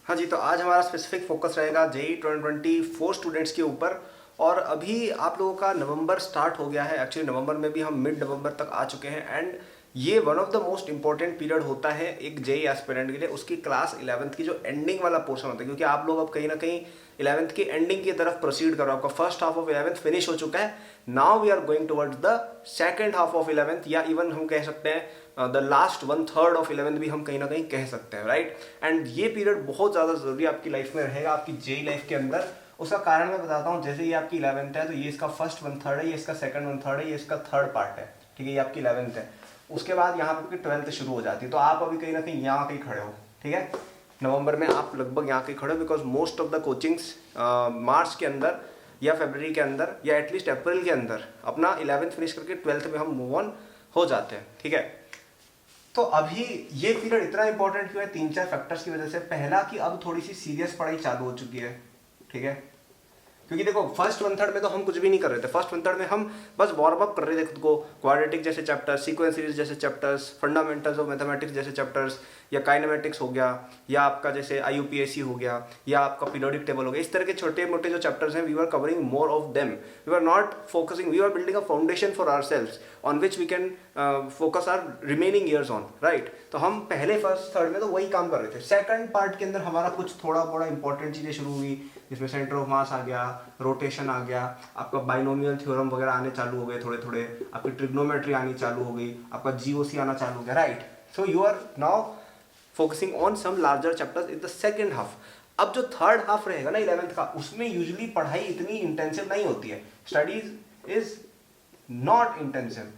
हाँ जी, तो आज हमारा स्पेसिफिक फोकस रहेगा जेई 2024 स्टूडेंट्स के ऊपर। और अभी आप लोगों का नवंबर स्टार्ट हो गया है। एक्चुअली नवंबर में भी हम मिड नवंबर तक आ चुके हैं एंड ये one of the most important period होता है एक जेई एस्पिरेंट के लिए। उसकी क्लास 11th की जो एंडिंग वाला पोर्शन होता है, क्योंकि आप लोग अब कहीं ना कहीं 11th की एंडिंग की तरफ प्रोसीड करो। आपका first half of 11th finish हो चुका है। Now we are going towards the second half of 11th, या इवन हम कह सकते हैं द लास्ट 1/3 ऑफ 11th भी हम कहीं ना कहीं कह सकते हैं, राइट। एंड ये पीरियड बहुत ज़्यादा जरूरी आपकी लाइफ में रहेगा, आपकी जेई लाइफ के अंदर। उसका कारण मैं बताता हूँ। जैसे ये आपकी 11th है तो ये इसका फर्स्ट 1/3 है, ये इसका सेकंड 1/3 है, ये इसका थर्ड पार्ट है, ठीक है। ये आपकी 11th है। उसके बाद यहाँ पे 12th शुरू हो जाती है। तो आप अभी कहीं ना कहीं यहाँ कहीं खड़े हो, ठीक है। नवंबर में आप लगभग यहाँ कहीं खड़े हो, because most of the coachings मार्च के अंदर या फरवरी के अंदर या एटलीस्ट अप्रैल के अंदर अपना 11th फिनिश करके 12th में हम मूव ऑन हो जाते हैं, ठीक है। तो अभी ये पीरियड इतना इंपॉर्टेंट क्यों है? 3-4 फैक्टर्स की वजह से। पहला कि अब थोड़ी सी सीरियस पढ़ाई चालू हो चुकी है, ठीक है। क्योंकि देखो फर्स्ट 1/3 में तो हम कुछ भी नहीं कर रहे थे। फर्स्ट 1/3 में हम बस वार्म अप कर रहे थे खुद को। क्वाड्रेटिक जैसे चैप्टर्स, सीक्वेंस सीरीज जैसे चैप्टर्स, फंडामेंटल्स ऑफ मैथमेटिक्स जैसे चैप्टर्स, या काइनेमेटिक्स हो गया, या आपका जैसे आईयूपीएससी हो गया, या आपका पीरियोडिक टेबल हो गया। इस तरह के छोटे मोटे जो चैप्टर्स हैं, we are covering more of them. We are not focusing, we are building a foundation for ourselves on which we can focus our remaining years on, right. तो हम पहले फर्स्ट थर्ड में तो वही काम कर रहे थे। सेकंड पार्ट के अंदर हमारा कुछ थोड़ा बड़ा इंपॉर्टेंट चीजें शुरू हुई, जिसमें सेंटर ऑफ मास आ गया, रोटेशन आ गया, आपका बाइनोमियल थ्योरम वगैरह आने चालू हो गए थोड़े थोड़े, आपकी ट्रिग्नोमेट्री आनी चालू हो गई, आपका जीओसी आना चालू हो गया, right. So you are now focusing on some larger chapters in the second half. अब जो थर्ड हाफ रहेगा ना 11th का, उसमें यूजुअली पढ़ाई इतनी इंटेंसिव नहीं होती है। स्टडीज इज नॉट इंटेंसिव,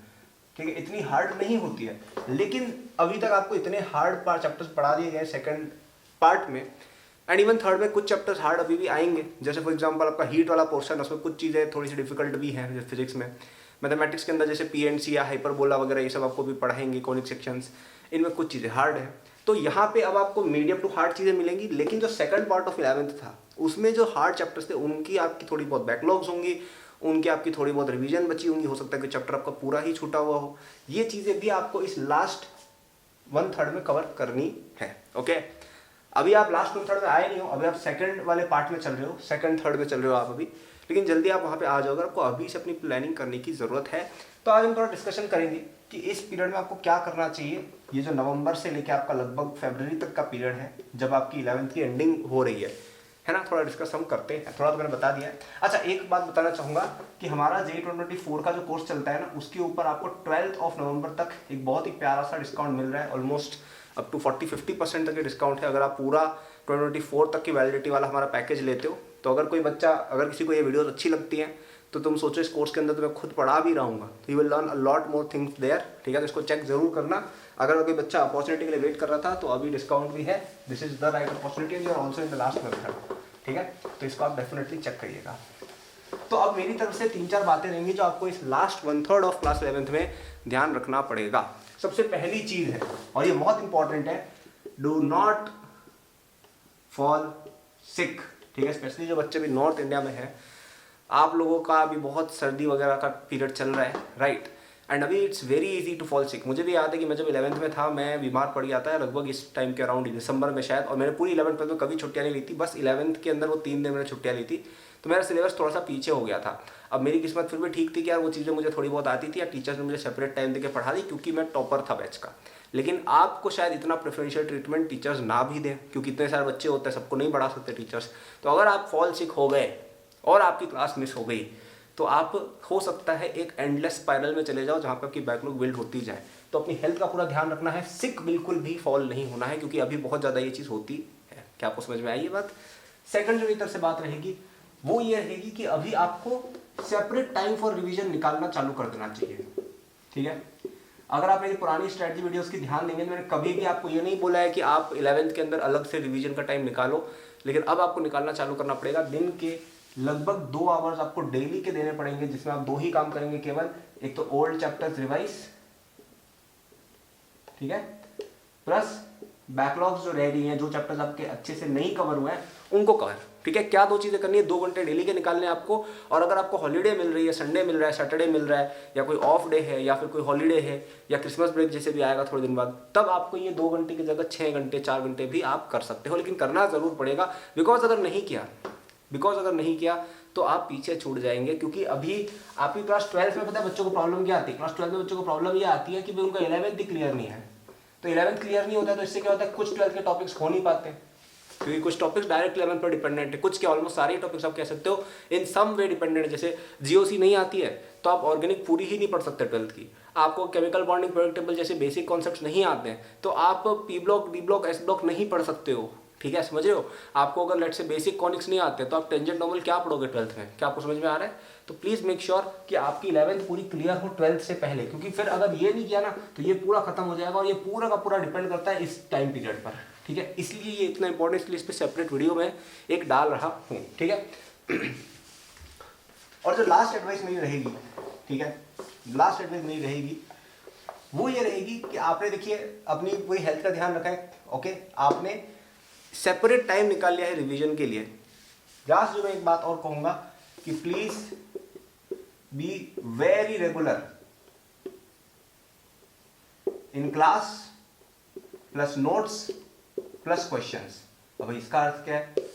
ठीक है, इतनी हार्ड नहीं होती है। लेकिन अभी तक आपको इतने हार्ड चैप्टर्स पढ़ा दिए गए सेकंड पार्ट में, एंड इवन थर्ड में कुछ चैप्टर्स हार्ड अभी भी आएंगे। जैसे फॉर एग्जांपल आपका हीट वाला पोर्शन, उसमें कुछ चीज़ें थोड़ी सी डिफिकल्ट भी हैं, जैसे फिजिक्स में। मैथमेटिक्स के अंदर जैसे पीएनसी या हाइपरबोला वगैरह ये सब आपको भी पढ़ाएंगे, कॉनिक सेक्शंस, इनमें कुछ चीज़ें हार्ड है। तो यहाँ पे अब आपको मीडियम टू हार्ड चीज़ें मिलेंगी। लेकिन जो सेकंड पार्ट ऑफ 11th था, उसमें जो हार्ड चैप्टर्स थे उनकी आपकी थोड़ी बहुत बैकलॉग्स होंगी, उनकी आपकी थोड़ी बहुत रिवीजन बची होंगी। हो सकता है कि चैप्टर आपका पूरा ही छूटा हुआ हो। ये चीज़ें भी आपको इस लास्ट 1/3 में कवर करनी है, ओके। अभी आप लास्ट 1/3 में आए नहीं हो, अभी आप सेकंड वाले पार्ट में चल रहे हो, सेकंड थर्ड में चल रहे हो आप अभी। लेकिन जल्दी आप वहाँ पे आ जाओगे, आपको अभी से अपनी प्लानिंग करने की ज़रूरत है। तो आज हम थोड़ा डिस्कशन करेंगे कि इस पीरियड में आपको क्या करना चाहिए। ये जो नवंबर से लेकर आपका लगभग फरवरी तक का पीरियड है, जब आपकी 11th की एंडिंग हो रही है ना, थोड़ा डिस्कस हम करते हैं। थोड़ा तो मैंने बता दिया है। अच्छा, एक बात बताना चाहूँगा कि हमारा जेई 2024 का जो कोर्स चलता है ना, उसके ऊपर आपको 12 नवंबर तक एक बहुत ही प्यारा सा डिस्काउंट मिल रहा है। ऑलमोस्ट अप टू 40-50% तक के डिस्काउंट है, अगर आप पूरा 2024 तक की वैलिडिटी वाला हमारा पैकेज लेते हो। तो अगर कोई बच्चा, अगर किसी को ये वीडियोस अच्छी लगती हैं, तो तुम सोचो इस कोर्स के अंदर तो मैं खुद पढ़ा भी रहूँगा, तो you will learn a lot more things there, ठीक है। तो इसको चेक जरूर करना। अगर कोई बच्चा अपॉर्चुनिटी के लिए वेट कर रहा था, तो अभी डिस्काउंट भी है। This is the right opportunity and you are also in the last method, ठीक है। तो इसको आप डेफिनेटली चेक करिएगा। तो अब मेरी तरफ से 3-4 बातें रहेंगी जो आपको इस लास्ट 1/3 ऑफ क्लास 11th में ध्यान रखना पड़ेगा। सबसे पहली चीज है, और ये बहुत इंपॉर्टेंट है, डू नॉट फॉल सिक, ठीक है। स्पेशली जो बच्चे भी नॉर्थ इंडिया में है, आप लोगों का अभी बहुत सर्दी वगैरह का पीरियड चल रहा है, राइट। एंड अभी it's very easy to fall sick. मुझे भी याद है कि मैं जब 11th में था, मैं बीमार पड़ गया था लगभग इस टाइम के अराउंड, दिसंबर में शायद। और मैंने पूरी 11th में तो कभी छुट्टियाँ नहीं ली थी, बस 11th के अंदर वो 3 दिन मैंने छुट्टियाँ ली थी। तो मेरा सिलेबस थोड़ा सा पीछे हो गया था। अब मेरी किस्मत फिर भी ठीक थी कि यार वो चीज़ें मुझे थोड़ी बहुत आती थी, या टीचर्स ने मुझे सेपरेट टाइम देकर पढ़ा दी, क्योंकि मैं टॉपर था बैच का। लेकिन आपको शायद इतना प्रेफरेंशियल ट्रीटमेंट टीचर्स ना भी दें, क्योंकि इतने सारे बच्चे होते हैं, सबको नहीं पढ़ा सकते टीचर्स। तो अगर आप फॉल सिक हो गए और आपकी क्लास मिस हो गई, तो आप हो सकता है एक एंडलेस स्पाइरल में चले जाओ, जहाँ पर आपकी बैकलॉग बिल्ड होती जाए। तो अपनी हेल्थ का पूरा ध्यान रखना है। सिक बिल्कुल भी फॉल नहीं होना है, क्योंकि अभी बहुत ज़्यादा ये चीज़ होती है। क्या आपको समझ में आई ये बात? सेकंड जो मेरी तरफ से बात रहेगी वो ये रहेगी कि अभी आपको सेपरेट टाइम फॉर रिवीजन निकालना चालू कर देना चाहिए, ठीक है। अगर आप मेरी पुरानी स्ट्रेटजी वीडियोस की ध्यान देंगे, मैंने कभी भी आपको ये नहीं बोला है कि आप 11th के अंदर अलग से रिवीजन का टाइम निकालो। लेकिन अब आपको निकालना चालू करना पड़ेगा। दिन के लगभग 2 आवर्स आपको डेली के देने पड़ेंगे, जिसमें आप 2 ही काम करेंगे केवल। एक तो ओल्ड चैप्टर्स रिवाइज, ठीक है, प्लस बैकलॉग्स जो रह गई हैं, जो चैप्टर्स आपके अच्छे से नहीं कवर हुए हैं उनको कवर। ठीक है, क्या 2 चीज़ें करनी है, 2 घंटे डेली के निकालने हैं आपको। और अगर आपको हॉलीडे मिल रही है, संडे मिल रहा है, सैटरडे मिल रहा है, या कोई ऑफ डे है, या फिर कोई हॉलीडे है, या क्रिसमस ब्रेक जैसे भी आएगा थोड़े दिन बाद, तब आपको ये 2 घंटे की जगह 6 घंटे 4 घंटे भी आप कर सकते हो, लेकिन करना ज़रूर पड़ेगा। बिकॉज अगर नहीं किया तो आप पीछे छूट जाएंगे। क्योंकि अभी आपकी क्लास 12th में पता है बच्चों को प्रॉब्लम क्या आती है? क्लास 12th में बच्चों को प्रॉब्लम ये आती है कि भाई उनका 11th भी क्लियर नहीं है। तो 11th क्लियर नहीं होता है तो इससे क्या होता है, कुछ 12th के टॉपिक्स हो नहीं पाते, क्योंकि कुछ टॉपिक्स डायरेक्ट 11th पर डिपेंडेंट है, कुछ क्या ऑलमोस्ट सारे टॉपिक्स आप कह सकते हो इन सम वे डिपेंडेंट है। जैसे जीओसी नहीं आती है तो आप ऑर्गेनिक पूरी ही नहीं पढ़ सकते 12th की। आपको केमिकल बॉन्डिंग पीरियोडिक टेबल जैसे बेसिक कॉन्सेप्ट्स नहीं आते हैं तो आप P block, D block, S block नहीं पढ़ सकते हो। ठीक है, समझ रहे हो? आपको अगर लेट से बेसिक कॉनिक्स नहीं आते तो आप टेंजेंट नॉर्मल क्या पढ़ोगे 12th में? क्या आपको समझ में आ रहा है? तो प्लीज मेक श्योर कि आपकी 11th पूरी क्लियर हो 12th से पहले, क्योंकि फिर अगर ये नहीं किया ना तो ये पूरा खत्म हो जाएगा, और ये पूरा का पूरा डिपेंड करता है इस टाइम पीरियड पर। ठीक है, इसलिए ये इतना इंपॉर्टेंट, इसलिए इस पर सेपरेट वीडियो में एक डाल रहा हूँ। ठीक है, और जो लास्ट एडवाइस मेरी रहेगी, ठीक है, लास्ट एडवाइस मेरी रहेगी वो ये रहेगी कि आपने देखिए अपनी पूरी हेल्थ का ध्यान रखा है। ओके, आपने सेपरेट टाइम निकाल लिया है रिवीजन के लिए। लास्ट जो मैं एक बात और कहूंगा कि please be very regular in class plus notes plus questions. अब इसका अर्थ क्या है?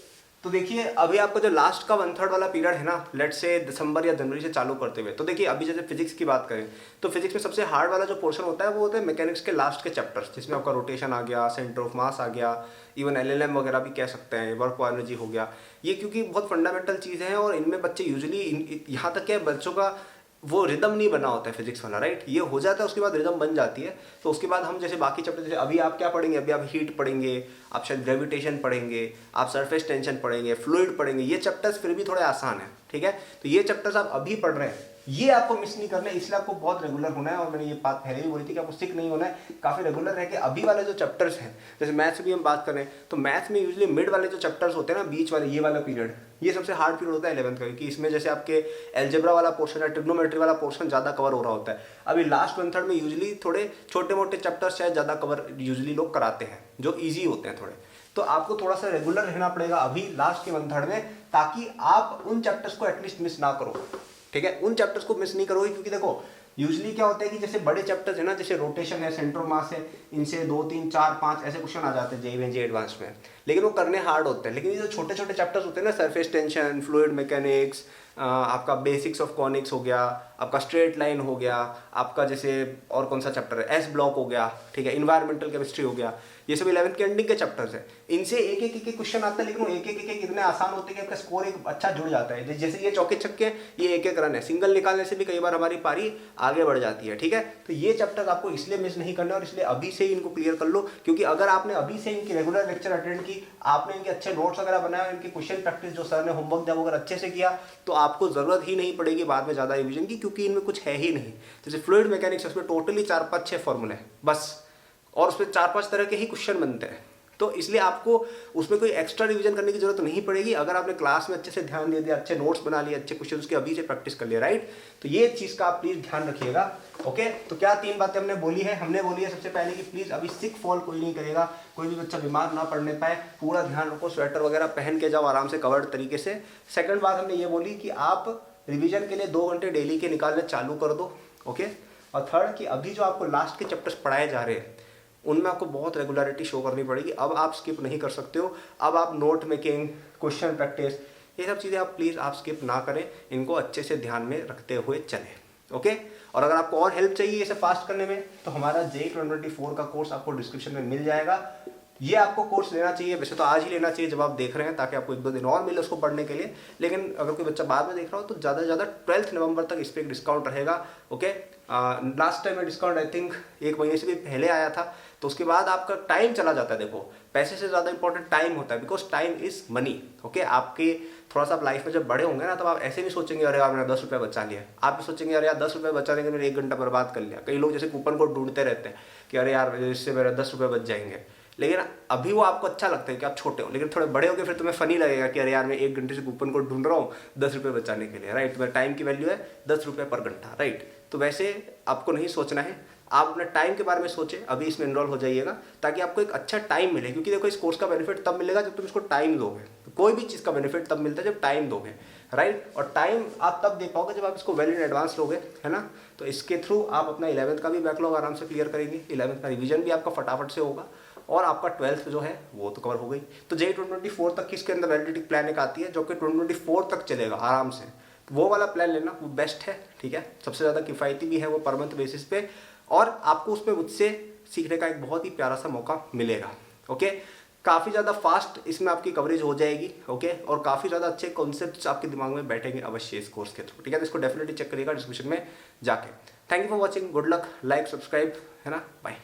तो देखिए अभी आपका जो लास्ट का 1/3 वाला पीरियड है ना, लेट से दिसंबर या जनवरी से चालू करते हुए, तो देखिए अभी जैसे फिजिक्स की बात करें तो फिजिक्स में सबसे हार्ड वाला जो पोर्शन होता है वो होता है मैकेनिक्स के लास्ट के चैप्टर्स, जिसमें आपका रोटेशन आ गया, सेंटर ऑफ मास आ गया, इवन एलएलएम वगैरह भी कह सकते हैं, वर्क फॉर एनर्जी हो गया। ये क्योंकि बहुत फंडामेंटल चीज़ें हैं और इनमें बच्चे यूजुअली, यहाँ तक क्या बच्चों का वो रिदम नहीं बना होता है फिजिक्स वाला, राइट? ये हो जाता है, उसके बाद रिदम बन जाती है। तो उसके बाद हम जैसे बाकी चैप्टर, जैसे अभी आप क्या पढ़ेंगे, अभी आप हीट पढ़ेंगे, आप शायद ग्रेविटेशन पढ़ेंगे, आप सरफेस टेंशन पढ़ेंगे, फ्लूइड पढ़ेंगे। ये चैप्टर्स फिर भी थोड़े आसान है, ठीक है? तो ये चैप्टर्स आप अभी पढ़ रहे हैं, ये आपको मिस नहीं करना है, इसलिए आपको बहुत रेगुलर होना है। और मैंने ये बात पहले भी बोली थी कि आपको सिक नहीं होना है, काफ़ी रेगुलर रह के अभी वाले जो चैप्टर्स हैं, जैसे मैथ्स भी हम बात करें तो मैथ्स में यूजुअली मिड वाले जो चैप्टर्स होते हैं ना, बीच वाले, ये वाला पीरियड, ये सबसे हार्ड पीरियड होता है 11th का, क्योंकि इसमें जैसे आपके एल्जेब्रा वाला पोर्शन है, ट्रिग्नोमेट्री वाला पोर्शन ज़्यादा कवर हो रहा होता है। अभी लास्ट 1/3 में यूजुअली थोड़े छोटे मोटे चैप्टर्स शायद ज़्यादा कवर यूजुअली लोग कराते हैं, जो ईजी होते हैं थोड़े। तो आपको थोड़ा सा रेगुलर रहना पड़ेगा अभी लास्ट के 1/3 में, ताकि आप उन चैप्टर्स को एटलीस्ट मिस ना करो। ठीक है, उन चैप्टर्स को मिस नहीं करोगे, क्योंकि देखो यूजुअली क्या होता है कि जैसे बड़े चैप्टर्स है ना, जैसे रोटेशन है, सेंटर ऑफ मास है, इनसे 2 3 4 5 ऐसे क्वेश्चन आ जाते हैं जेईई एडवांस में, लेकिन वो करने हार्ड होते हैं। लेकिन ये जो छोटे छोटे चैप्टर्स होते हैं ना, सरफेस टेंशन, फ्लूइड मैकेनिक्स, आपका बेसिक्स ऑफ कॉनिक्स हो गया, आपका स्ट्रेट लाइन हो गया, आपका जैसे और कौन सा चैप्टर है, एस ब्लॉक हो गया, ठीक है, इन्वायरमेंटल केमिस्ट्री हो गया, ये सब 11th के एंडिंग के चैप्टर्स है। इनसे एक एक क्वेश्चन आता है, लेकिन वो एक एक इतने आसान होते हैं कि आपका स्कोर एक अच्छा जुड़ जाता है। जैसे ये चौके छक्के, ये एक रन है, सिंगल निकालने से भी कई बार हमारी पारी आगे बढ़ जाती है। ठीक है, तो ये चैप्टर्स आपको इसलिए मिस नहीं करना, और इसलिए अभी से ही इनको क्लियर कर लो, क्योंकि अगर आपने अभी से इनकी रेगुलर लेक्चर अटेंड की, आपने इनके अच्छे नोट्स वगैरह बनाए, इनके क्वेश्चन प्रैक्टिस जो सर ने होमवर्क दिया वो अगर अच्छे से किया, तो आपको जरूरत ही नहीं पड़ेगी बाद में ज़्यादा रिवीजन की, क्योंकि इनमें कुछ है ही नहीं। जैसे फ्लूइड मैकेनिक्स, उसमें टोटली 4 5 6 फॉर्मूले हैं बस, और उसमें 4 5 तरह के ही क्वेश्चन बनते हैं। तो इसलिए आपको उसमें कोई एक्स्ट्रा रिवीजन करने की जरूरत नहीं पड़ेगी, अगर आपने क्लास में अच्छे से ध्यान दे दिया, अच्छे नोट्स बना लिए, अच्छे क्वेश्चन के अभी से प्रैक्टिस कर लिया, राइट? तो ये चीज़ का आप प्लीज ध्यान रखिएगा। ओके, तो क्या 3 बातें हमने बोली है? हमने बोली है सबसे पहले कि प्लीज अभी सिक फॉल कोई नहीं करेगा, कोई भी बच्चा बीमार ना पड़ने पाए, पूरा ध्यान रखो, स्वेटर वगैरह पहन के जाओ आराम से कवर्ड तरीके से। सेकंड बात हमने ये बोली कि आप रिवीजन के लिए 2 घंटे डेली के निकालने चालू कर दो। ओके, और थर्ड कि अभी जो आपको लास्ट के चैप्टर्स पढ़ाए जा रहे हैं उनमें आपको बहुत रेगुलरिटी शो करनी पड़ेगी। अब आप स्किप नहीं कर सकते हो, अब आप नोट मेकिंग, क्वेश्चन प्रैक्टिस, ये सब चीज़ें आप प्लीज़ आप स्किप ना करें, इनको अच्छे से ध्यान में रखते हुए चलें। ओके, और अगर आपको और हेल्प चाहिए इसे फास्ट करने में, तो हमारा JEE 2024 का कोर्स आपको डिस्क्रिप्शन में मिल जाएगा। ये आपको कोर्स लेना चाहिए, वैसे तो आज ही लेना चाहिए जब आप देख रहे हैं, ताकि आपको 1-2 दिन और मिले उसको पढ़ने के लिए। लेकिन अगर कोई बच्चा बाद में देख रहा हो तो ज़्यादा से ज़्यादा 12 नवंबर तक इस पर एक डिस्काउंट रहेगा। ओके, लास्ट टाइम में डिस्काउंट आई थिंक 1 महीने से भी पहले आया था, तो उसके बाद आपका टाइम चला जाता है। देखो, पैसे से ज़्यादा इंपॉर्टेंट टाइम होता है, because time is money. Okay, आपके थोड़ा सा आप लाइफ में जब बड़े होंगे ना, तब आप ऐसे नहीं सोचेंगे अरे यार मैंने 10 रुपये बचा लिया, आप भी सोचेंगे अरे यार 10 रुपये बचाने के मैंने 1 घंटा बर्बाद कर लिया। कई लोग जैसे कूपन कोड ढूंढते रहते हैं कि अरे यार इससे मेरे 10 रुपये बच जाएंगे, लेकिन अभी वो आपको अच्छा लगता है कि आप छोटे हो, लेकिन थोड़े बड़े हो गए फिर तुम्हें फनी लगेगा कि अरे यार मैं 1 घंटे से कूपन कोड ढूंढ रहा हूँ 10 रुपये बचाने के लिए, राइट? तुम्हारे टाइम की वैल्यू है 10 रुपये पर घंटा, राइट? तो वैसे आपको नहीं सोचना है, आप अपने टाइम के बारे में सोचें, अभी इसमें इनरोल हो जाइएगा ताकि आपको एक अच्छा टाइम मिले, क्योंकि देखो इस कोर्स का बेनिफिट तब मिलेगा जब तुम इसको टाइम दोगे। तो कोई भी चीज़ का बेनिफिट तब मिलता है जब टाइम दोगे, राइट। और टाइम आप तब दे पाओगे जब आप इसको वेल इन एडवांस लोगे, है ना। तो इसके थ्रू आप अपना 11th का भी बैकलॉग आराम से क्लियर करेंगे, 11th का रिवीजन भी आपका फटाफट से होगा और आपका 12th जो है वो तो कवर हो गई। तो JEE 2024 तक की इसके अंदर वैलिडिटी प्लान एक आती है जो कि 2024 तक चलेगा आराम से। तो वो वाला प्लान लेना वो बेस्ट है, ठीक है। सबसे ज़्यादा किफ़ायती भी है वो पर मंथ बेसिस पे, और आपको उसमें मुझसे सीखने का एक बहुत ही प्यारा सा मौका मिलेगा। ओके, काफ़ी ज़्यादा फास्ट इसमें आपकी कवरेज हो जाएगी। ओके, और काफ़ी ज़्यादा अच्छे कॉन्सेप्ट्स आपके दिमाग में बैठेंगे अवश्य इस कोर्स के थ्रू, ठीक है। तो इसको डेफिनेटली चेक करिएगा डिस्क्रिप्शन में जाके। Thank you for watching, good luck, like subscribe, है ना, बाय।